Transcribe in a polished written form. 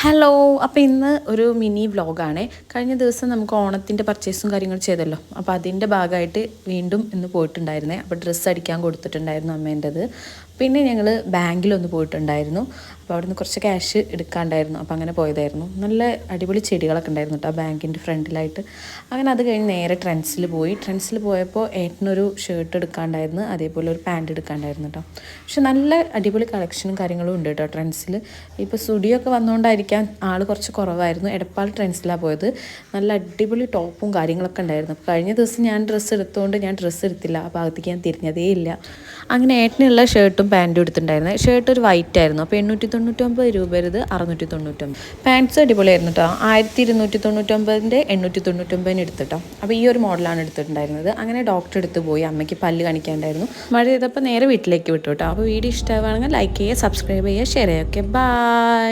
Hello, അപ്പോൾ ഇന്ന് ഒരു മിനി വ്ലോഗാണ്. കഴിഞ്ഞ ദിവസം നമുക്ക് ഓണത്തിൻ്റെ പർച്ചേസും കാര്യങ്ങളും ചെയ്തല്ലോ. അപ്പോൾ അതിൻ്റെ ഭാഗമായിട്ട് വീണ്ടും ഇന്ന് പോയിട്ടുണ്ടായിരുന്നേ. അപ്പോൾ ഡ്രസ്സ് അടിക്കാൻ കൊടുത്തിട്ടുണ്ടായിരുന്നു അമ്മേൻ്റെത്. പിന്നെ ഞങ്ങൾ ബാങ്കിലൊന്ന് പോയിട്ടുണ്ടായിരുന്നു. അപ്പോൾ അവിടെ നിന്ന് കുറച്ച് ക്യാഷ് എടുക്കാണ്ടായിരുന്നു. അപ്പോൾ അങ്ങനെ പോയതായിരുന്നു. നല്ല അടിപൊളി ചെടികളൊക്കെ ഉണ്ടായിരുന്നു കേട്ടോ ബാങ്കിൻ്റെ ഫ്രണ്ടിലായിട്ട്. അങ്ങനെ അത് കഴിഞ്ഞ് നേരെ ട്രെൻഡ്സിൽ പോയി. ട്രെൻഡ്സിൽ പോയപ്പോൾ ഏട്ടനൊരു ഷർട്ട് എടുക്കാണ്ടായിരുന്നു, അതേപോലെ ഒരു പാൻറ് എടുക്കാണ്ടായിരുന്നു കേട്ടോ. പക്ഷെ നല്ല അടിപൊളി കളക്ഷനും കാര്യങ്ങളും ഉണ്ട് കേട്ടോ ട്രെൻഡ്സിൽ. ഇപ്പോൾ സ്റ്റുഡിയോ ഒക്കെ വന്നുകൊണ്ടായിരിക്കാം ആൾ കുറച്ച് കുറവായിരുന്നു. എടപ്പാൾ ട്രെൻഡ്സിലാണ് പോയത്. നല്ല അടിപൊളി ടോപ്പും കാര്യങ്ങളൊക്കെ ഉണ്ടായിരുന്നു. അപ്പോൾ കഴിഞ്ഞ ദിവസം ഞാൻ ഡ്രസ്സ് എടുത്തുകൊണ്ട് ഞാൻ ഡ്രസ്സ് എടുത്തില്ല. ആ ഭാഗത്തേക്ക് ഞാൻ തിരിഞ്ഞതേ ഇല്ല. അങ്ങനെ ഏട്ടനുള്ള ഷർട്ടും പാൻറ്റും എടുത്തിട്ടുണ്ടായിരുന്നു. ഷർട്ട് ഒരു വൈറ്റ് ആയിരുന്നു. അപ്പോൾ 899 രൂപ വരുത് 699. പാൻറ്റ്സ് അടിപൊളിയായിരുന്നു കേട്ടോ. 1299ൻ്റെ 899 എടുത്തിട്ടോ. അപ്പോൾ ഈ ഒരു മോഡലാണ് എടുത്തിട്ടുണ്ടായിരുന്നത്. അങ്ങനെ ഡോക്ടറെ അടുത്ത് പോയി. അമ്മയ്ക്ക് പല്ല് കാണിക്കാണ്ടായിരുന്നു. മഴ ചെയ്തപ്പോൾ നേരെ വീട്ടിലേക്ക് വിട്ടു കേട്ടോ. അപ്പോൾ വീഡിയോ ഇഷ്ടമാവുകയാണെങ്കിൽ ലൈക്ക് ചെയ്യുക, സബ്സ്ക്രൈബ് ചെയ്യുക, ഷെയർ ചെയ്യുക. Okay, by.